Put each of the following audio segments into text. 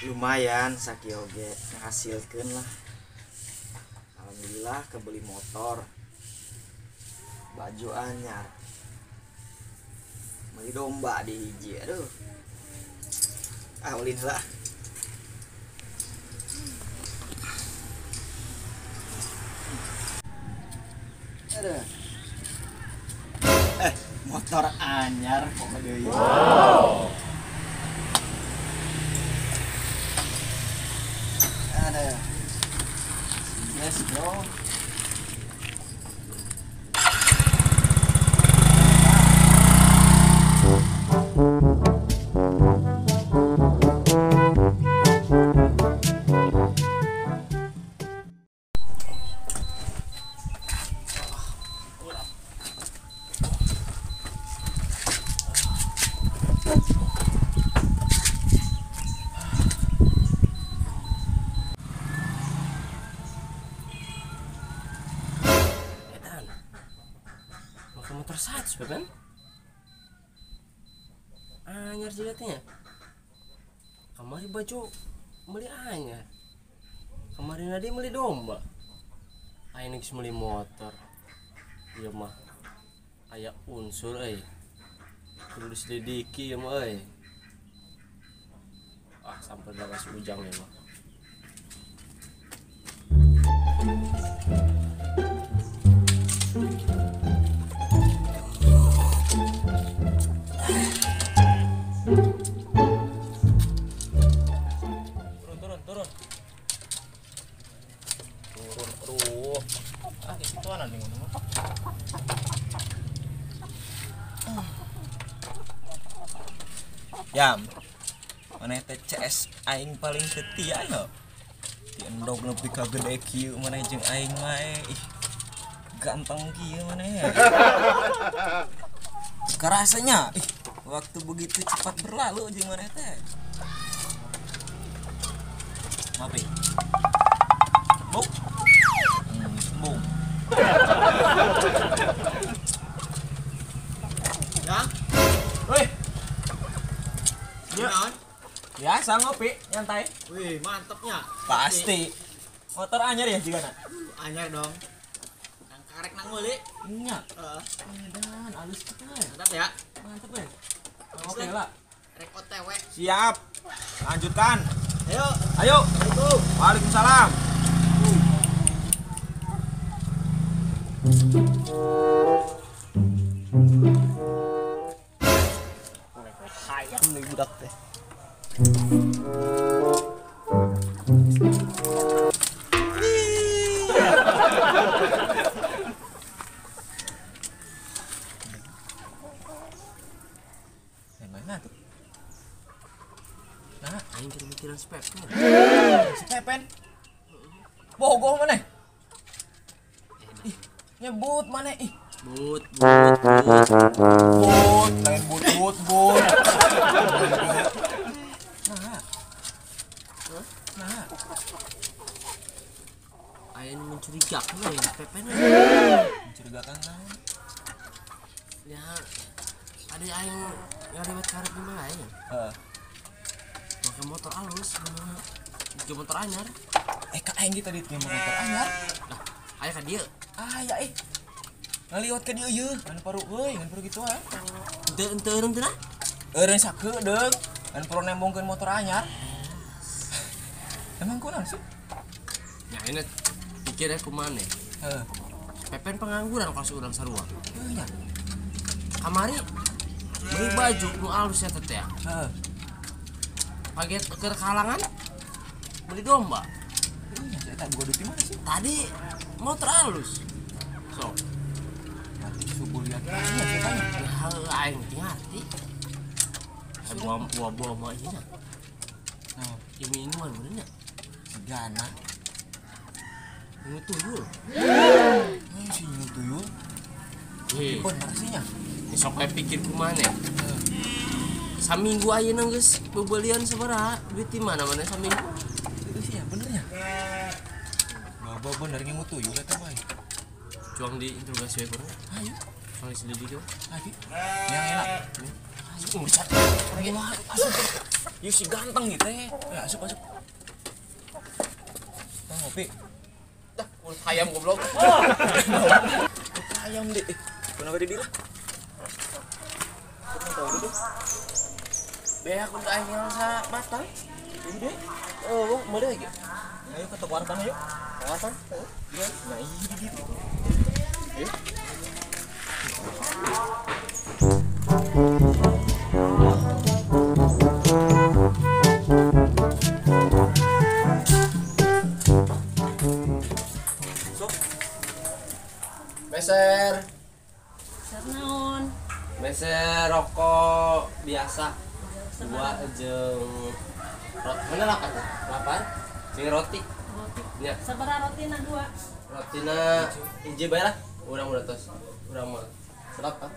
lumayan sakioge ngahasilkeun lah. Alhamdulillah kebeli motor, baju anyar, beli domba di hiji. Aduh, ulin lah. Aduh. Motor anyar kok deui. Wow. Ada. Yes, bro. Motor satu kan anyar jilatnya. Kamari baju beli anyar, kemarin tadi beli domba, ayo nih beli motor. Iya mah aya unsur perlu diselidiki ya mah sampai dalas ujang ya mah. Turun. Aduh. Gituan nih ngomong. Jam. Mana teh CS aing paling setia ya. Di endog nepi ka gede kieu mana jeung aing mah gampang kieu mana ya. Kerasanya waktu begitu cepat berlalu jeung mana teh. Mapi. Buk. Buk. Ya. Woi. Gimana? Biasa ngopi, nyantai. Wih, mantepnya. Pasti. Motor anyar ya jigana? Anyar dong. Nang karek nang meuli. Nya. Dan alus kita. mantap ya. Mantep ya. Oke lah. Rek OTW. Siap. Lanjutkan. Ayo. Ayo. Assalamualaikum. Waalaikumsalam. Hayang nih budak teh. Mana tuh? Nah, Aing kira-kira speknya. si Pepen. Bogoh mana? Nyebut mana? But. But, lain but. Nah. Aing mencurigakan ya Pepen. Mencurigakan kan? Ya ada aing yang lewat karep di mana aing. Pakai motor halus, pakai motor anyar. Kak aing kita di motor anyar. Lah, aya ka dieu. Ya ngaliwat ke dieu yeuh, ngan paru gitu ah. Henteu nah. Eureun sakeu deuk, ngan paru nembongkeun motor anyar. Emang kunaon sih? Ya ini pikirnya kumaha. Pepen pengangguran kelas urang sarua. Nya. Kamari beli baju nu alus ya teteh. Paget ke kalangan beli domba. Nya saya tak boga duit mana sih? Tadi motor halus. So, Nanti subuh lihat aja saya tanya. aing ngerti. Buah mah ieu nya. Ieu minuman bener nya. Segana. Ini tuyul. Si tuyul. Bener sih nya. Sok pikir kumaha. Saminggu ayeuna geus bebelian sabaraha duit di mana-mana saminggu. Itu sih ya benernya. Bawa bener ngingu tuyul eta bae. Cuang di interogasi we kurang. Ayo. Soal selidiki. Ayo. Yang enak. Ayo, bisa. Lagi mah asup. Yuk si ganteng gitu ya. Ya asup. Nah, ngopi. Dah, mulut ayam goblok. Ayam deh. Kenapa di dia? Be aku udah aing sa matang. Ini deh. Oh, mau deh gitu. Ayo ke toko wartan ayo. Kawasan. Iya. Nah, ini gitu. Ayo. Meser. Naon? Meser rokok biasa. Dua jeung mana 8? Jeung roti. Roti. Ya, Sabaraha rotina 2? rotina hiji bae lah. Urang udah tos. Urang mah. Sedap kan?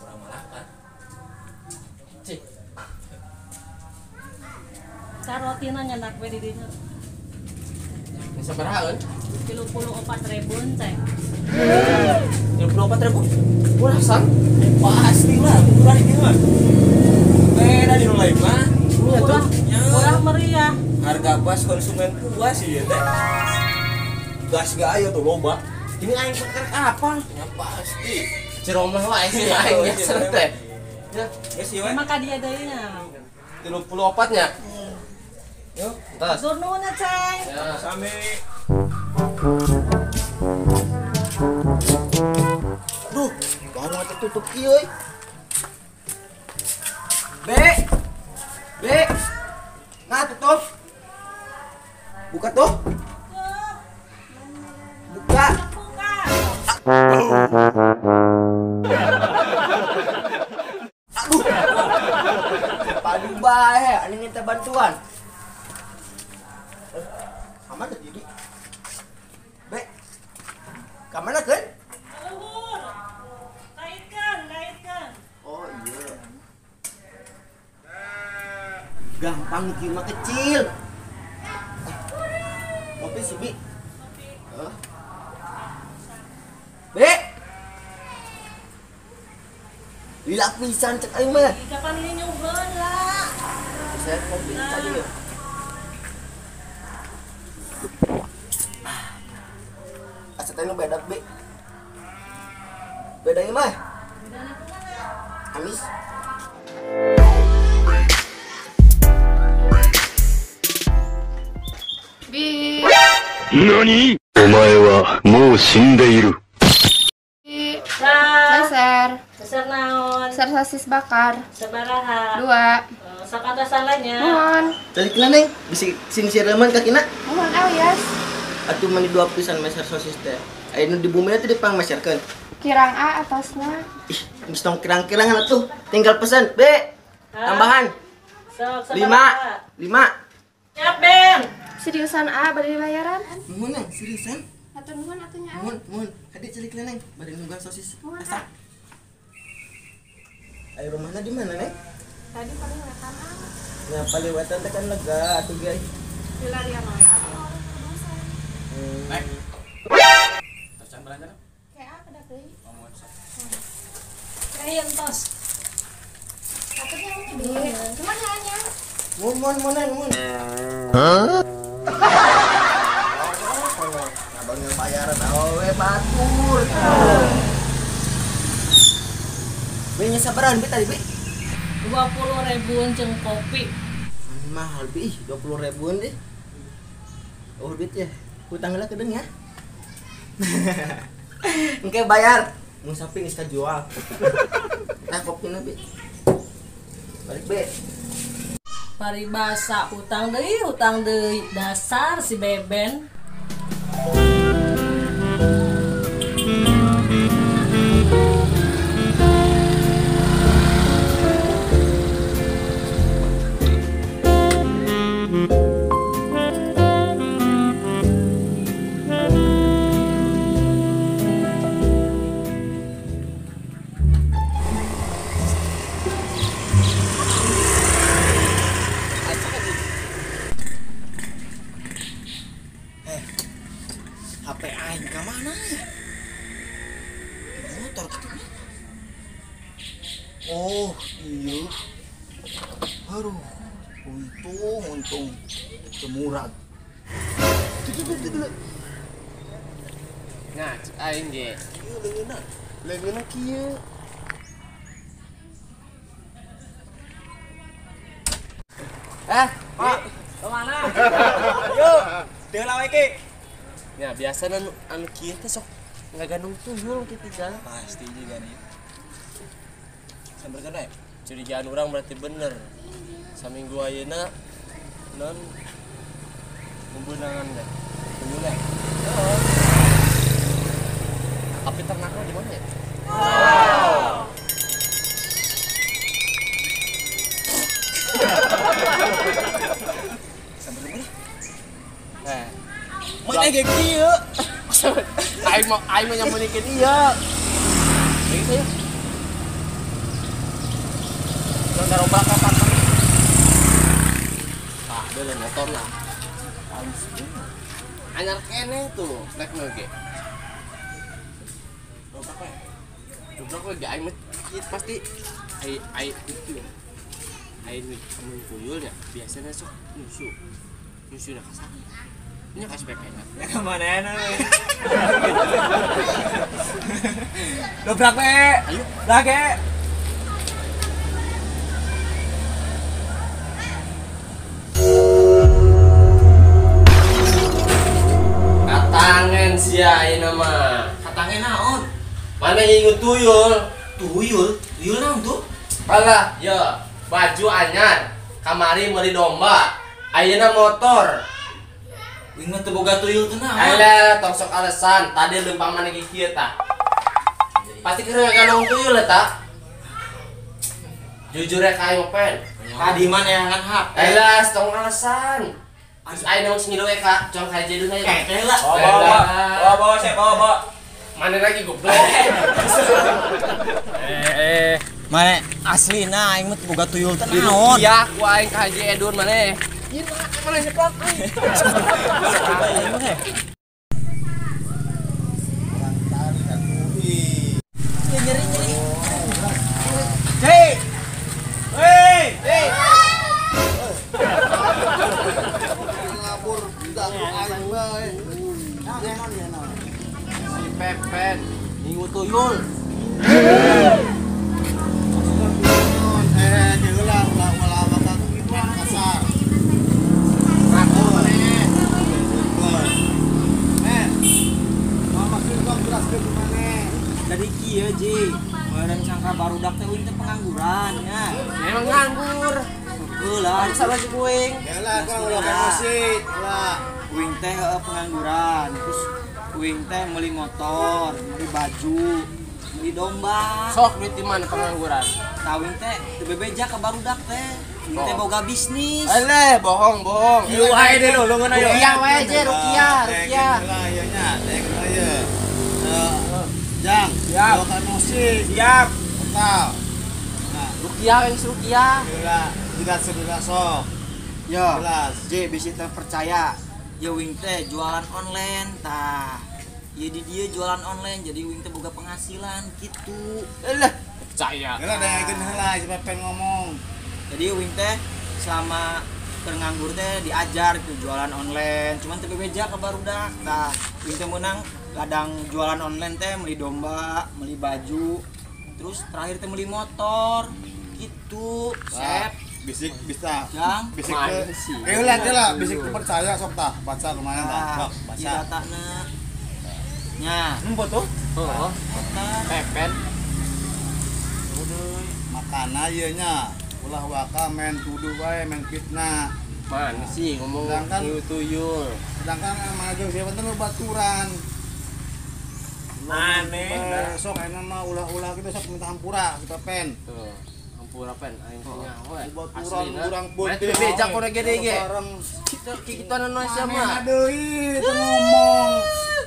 Kurang malah kan. Cik. Ka rotina nyandak we di dieu. Ini sabaraha kan? 34.000 cek. 34.000. Murah san. Pasti lah, murah ini mah. Beda di lain mah. Iya tuh. Murah meriah. Harga pas konsumen puas ya teh. Gas gak ayo tuh loba. Ini aing pakai apa? Ya pasti. Ciromah wae sih aing nyasar teh. Ya, Geus ieu we. Maka dia deui nya. 34-nya. Yuk, Tas. Tur nuhun ceng. Ya. sami. Duh, warung tertutup ieu euy. Be. Nah, tutup. Buka tuh. Buka. Aduh. Padu bae, ani minta bantuan. Kamana jadi? Be. Kamana kan? Luhur. Kaitkan. Oh iya. Gampang kieu mah kecil. Ngopi sih, Bi. Be. Lila pisan cek aing mah. Kapan ini nyugeun lah. Saya kopi tadi ya. Asa teh nu beda, Be. Bedanya mah amis. Bi. 何お前はもう死んでいる。 Nah, Meser. besar naon? Meser sosis bakar. Sabaraha? 2. Sakada salahnya. Mohon. Calik neng, bisi sing siraman kakina. Mohon alias. Atuh mani 2 pisan meser sosis teh. Aya di bumi teh dipang meserkeun. Kirang A atasnya. Ih, geus tong kirang-kirang atuh. Tinggal pesan, Be. Tambahan Sok 5. sabaraha? 5. Siap, Ben. Seriusan A bari bayaran. Mun neng, seriusan? Atur nuhun atunya A. Mun. Hadi calik neng, bari nungguan sosis. Mohon, Asa. Ayo rumahna di mana, Neng? Tadi paling wetan A. Ya paliwatan teh kan lega atuh ge. Di larian oya. Naik. Terus belanja. Kayak A kada deui. Kayak entos. Aturnya Bi. Cuman hanya. Mun neng, mun. Abangnya bayaran awe batur. Be nya sabaran be tadi, Be? 20.000 jeung kopi. Mahal Be, 20.000 deh. Oh, duit ya. Hutang lah kedeng ya. Engke bayar. Mun sapi geus kajual. Nah, kopina Be. Balik Be. Paribasa utang deui dasar si Beben. untung kemurad. Nah, cek aing ge. Leungeunna kieu. Pak, kemana? Yuk, dia lawe ki. Ya biasa anu kieu teh sok ngagandung tuyul kitu kan. Pasti juga nih. Sambil kena ya? Curigaan orang berarti bener. Saminggu ayeuna non membenangan deh. Tuyul ya? Tapi ternaknya di mana ya? Sambil kena. Mana kayak kieu? Aing mau nyambunikeun ieu. Begitu ya. Jangan robrak kapan. Ah, beli motor lah. Anyar kene tuh, naik lagi. Robrak lagi aing pasti ai itu. Aing kamu tuyulnya biasanya sok nyusu dah kasar. Ini kasih pepenan. Ya kemana enak nih? Dobrak pe. Ayo. Lagi. Katangen sia ayeuna mah. Katange naon? Mana inget tuyul? Tuyul? Tuyul naon tuh? Alah, ya baju anyar. Kamari meuli domba. Ayeuna motor. Wing mah teu boga tuyul teh naon? Alah, tong sok alasan. Tadi lempang mana ge kieu tah. Pasti kira kandung tuyul eta. Jujur ya kae pen. Tadi mana yang kan hap? Alah, tong alasan. Terus ayeuna geus ngilu eka, cong kae jadi na. Kekeh lah. Bawa, saya bawa. Mana lagi goblok. Mana aslina aing mah teu boga tuyul teh naon? Iya, ku aing ka Haji Edun maneh. Ieu mana nyeplak aing. Nyeri. Hei. Hei. Ngabur tidak aing bae. Si Pepen, minggu tuyul. Nyeulah ulah bakal kitu kasar. Ngaku maneh. Maksud kau jelaskeun maneh. Tadi kieu Ji. Meureun sangka barudak teh wing teh pengangguran ya. Memang nganggur. Heula, Salah si kuing. Yalah kau ulah musik. Ulah. wing teh pengangguran. Terus wing teh meuli motor, meuli baju, meuli domba. Sok duit di mana pengangguran? Tawing teh teu bebeja ka barudak teh. Wing teh boga bisnis. Alah, bohong. Ieu wae deh lo ngeuna yo. Rukiah wae aja, Rukiah. Lah ieu nya, teh ieu. Jang, Siap. bawa musik. Siap. Total. Rukiah wis Rukiah. Gila, tidak sedula sok. Yo. Jelas. J bisi teh percaya. Ya wing teh jualan online tah. Ya di dia jualan online jadi wing teh boga penghasilan gitu. Alah, percaya. Gila daekeun heula coba pengen ngomong. Jadi wing teh selama nganggur teh diajar gitu jualan online. Cuman teh bebeja ka barudak. Tah wing teh meunang kadang jualan online teh meuli domba, meuli baju. Terus terakhir teh meuli motor. Gitu. Sep. Bisik bisa. Jang. Bisik Main ke. sih. Heula lah, bisik ku percaya sok tah. Baca lumayan tah. Sok, baca. Iya datana. Nya, Nempo tuh. Heeh. motor. Pepen. Makana ieu nya. Ulah waka men tuduh wae men fitnah. Mana sih ngomong Sedangkan- tuyul. Sedangkan maju siapa teh baturan. Aneh. Sok ayeuna mah ulah-ulah kita sok minta hampura kita pen. Tuh. Ampura pen aing punya we. Baturan urang Mana putih. bebeja kone gede ge. Bareng. Kita anu sama. Mana deui teu ngomong.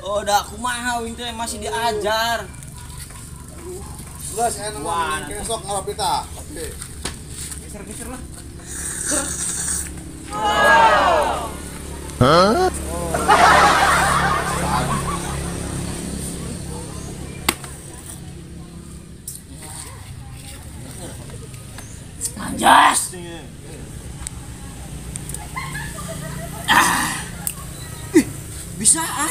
Oh, da kumaha wing teh masih diajar. Geus ayeuna mah besok ngarep kita. Oke. Geser-geser lah. Anjas. Bisaan.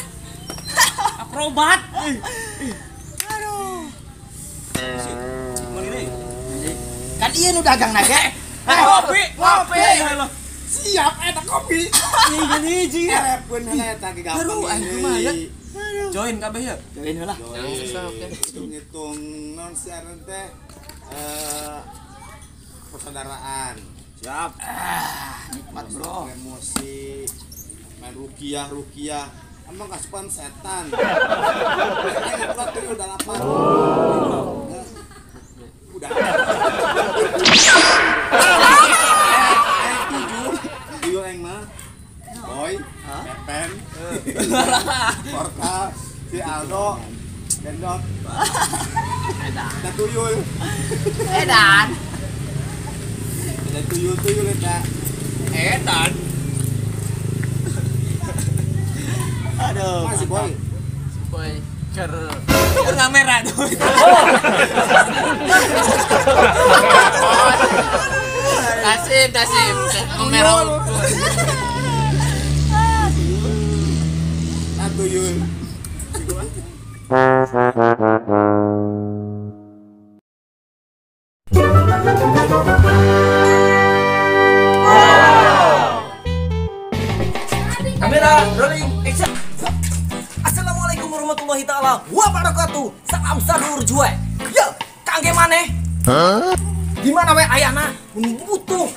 Akrobat. Aduh. Mana ini? Kan ieu nu dagang naga. Ngopi. Siap eta kopi. Hiji. Telepon eta ge gampang. Aduh, aing kumaha ya? Join kabeh ya. Join heula. Hitung non siaran teh persaudaraan. Siap. Nikmat, Bro. Emosi main rukiah emang kasupan setan. Itu udah lapar. Udah. Tuyul yang mah Boy, Pepen, Portal, si Aldo, Gendot, ada tuyul, Edan. ada tuyul ada Edan. Aduh. masih Boy. Boy. Ker kamera tuh. Nasib. Kamera. Ada tuyul. Kamera rolling action. Assalamualaikum warahmatullahi taala wabarakatuh. Salam sadulur jue. Ya, kangge maneh? Di mana we ayana butuh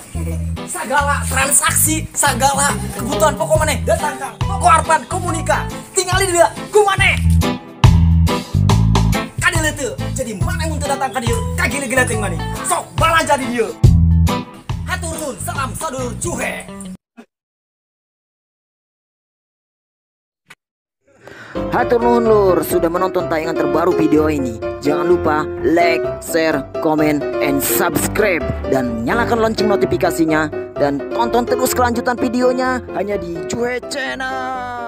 sagala transaksi, sagala kebutuhan pokok maneh datang ka Toko Arpan Komunika. Tingali dia ku maneh. Kadile teu. Jadi maneh mun teu datang ka dieu, kagile-gile teh maneh. Sok balanja di dieu. Hatur nuhun, salam sadulur juhe. Hatur nuhun lur sudah menonton tayangan terbaru video ini. Jangan lupa like, share, comment, and subscribe. Dan nyalakan lonceng notifikasinya. Dan tonton terus kelanjutan videonya hanya di Juhe Channel.